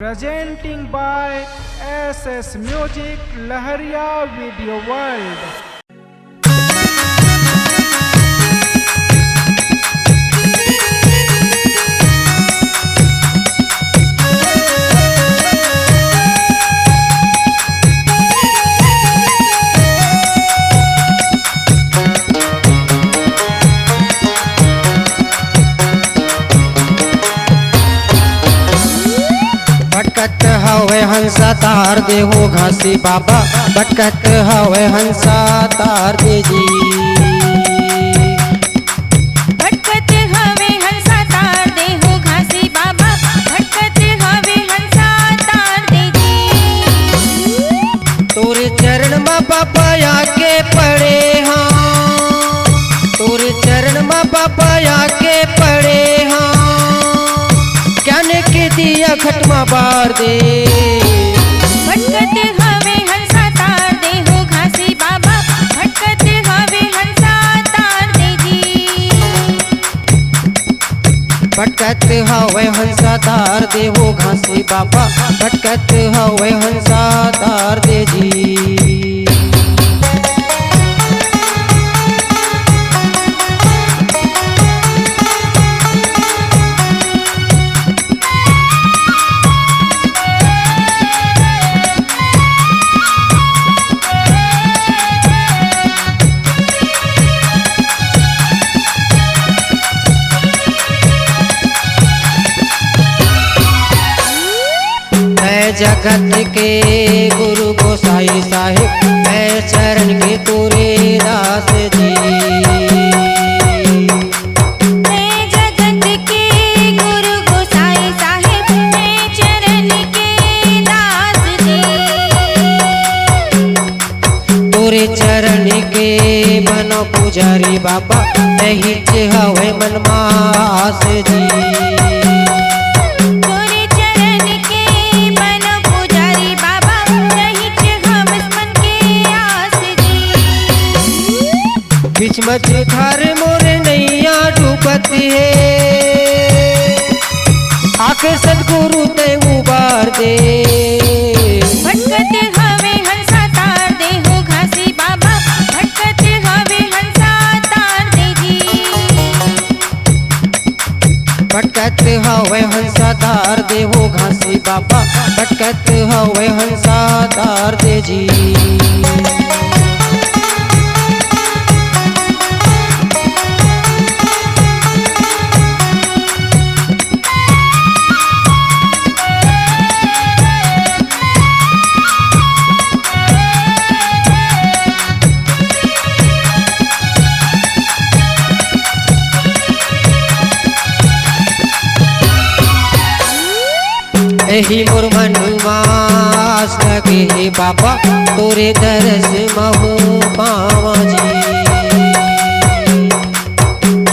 Presenting by SS Music Lahariya Video World. भटकत हवे हंसा तार दे हो घासी बाबा, भटकत हवे हंसा तार दे जी। भटकत हवे हंसा तार दे हो घासी बाबा, भटकत हवे हंसा तार दे जी। तोरे चरण में बाबा आके पड़े हाँ, तोरे चरण में बाबा आके पड़े हाँ, ज्ञान के दिया खटमा बार दे। भटकत हवे हंसा तार दे हो घासी बाबा, भटकत हवे हंसा तार दे जी। भटकत हवे हंसा तार दे हो घासी बाबा, भटकत हवे हंसा तार दे जी। जगत के गुरु गोसाई साहिब, मैं चरण के तोरे दास जी। मैं जगत के गुरु गोसाई साहिब, मैं चरण के दास जी। तोरे चरण के बनो पुजारी बाबा, नहीं हवे मन मास जी। बीच मझधार मोरे नैया डूबती है, आके सदगुरु ते उबार दे। भटकत हवे हंसा तार दे हो घासी बाबा, भटकत हवे हंसा तार दे जी। भटकत हवे हंसा तार दे हो घासी बाबा, भटकत हवे हंसा तार दे जी। एही मोर मन मास लगे बाबा, तोरे दरस महू पावा जी।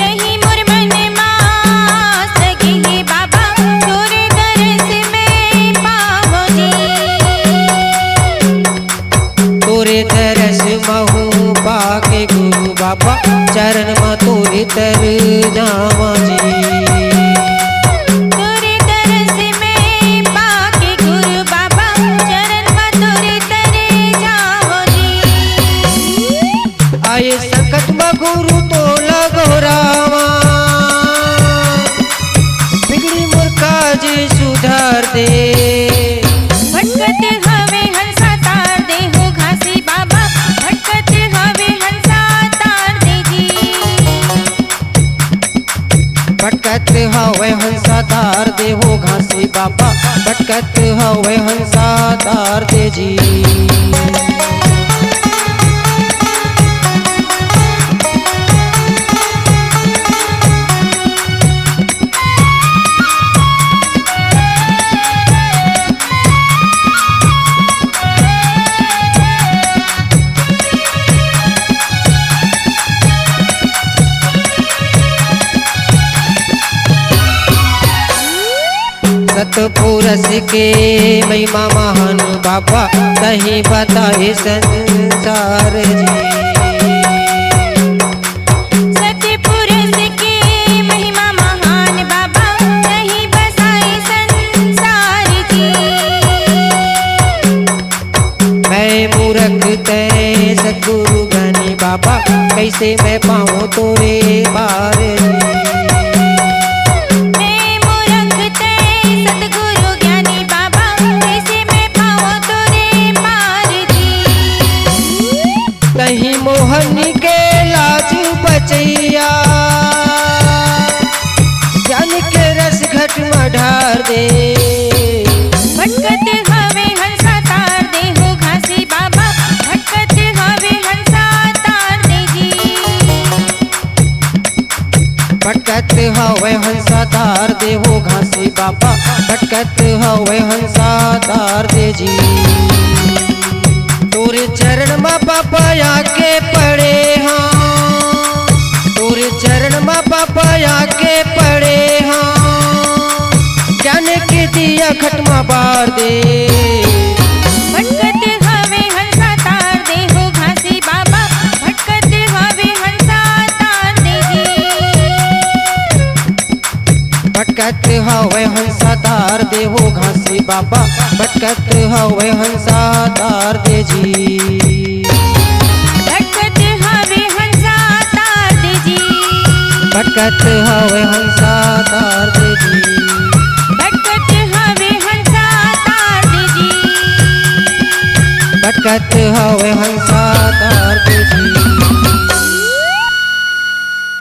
एही मोर मन मास लगे बाबा, तोरे दरस में पावो जी। तोरे दरस महू पाके गुरु बाबा, चरण में तोरे तर जावा जी। आए संकट में गुरु तो लगोरावा, बिगड़ी मोर काज सुधार दे। भटकत हवे हंसा तार दे हो घासी बाबा, भटकत हवे हंसा तार दे जी। भटकत हवे हंसा तार दे हो घासी बाबा, भटकत हवे हंसा तार दे जी। सतपुरुष के महिमा महान बाबा, कहीं बताए संसार जी। सतपुरुष के महिमा महान बाबा, कहीं बसाए संसार जी। कैसे मैं पाऊँ तोरे पार जी। मैं मूर्ख ते सतगुरु ज्ञानी बाबा, कैसे मैं पाऊँ तोरे पार जी। कहीं मोहनी के लाज बचैया, ज्ञान के रस घट में ढार दे। भटकत हवे हंसा तार दे हो घासी बाबा, भटकत हवे हंसा तार दे जी। भटकत हवे हंसा तार दे हो घासी बाबा, भटकत हवे हंसा तार दे जी। तोरे चरण में बाबा आके पड़े हाँ, तोरे चरण में बाबा आके पड़े हाँ, ज्ञान के दिया खटमा बार दे। भटकत हवे हंसा तार दे हो घासी बाबा, भटकत हवे हंसा तार दे जी। भटकत हवे हंसा तार दे हो घासी बाबा, भटकत हवे हंसा तार दे जी। भटकत हवे हंसा तार दे जी। भटकत हवे हंसा तार दे जी। भटकत हवे हंसा तार दे जी। भटकत हवे हंसा तार दे जी।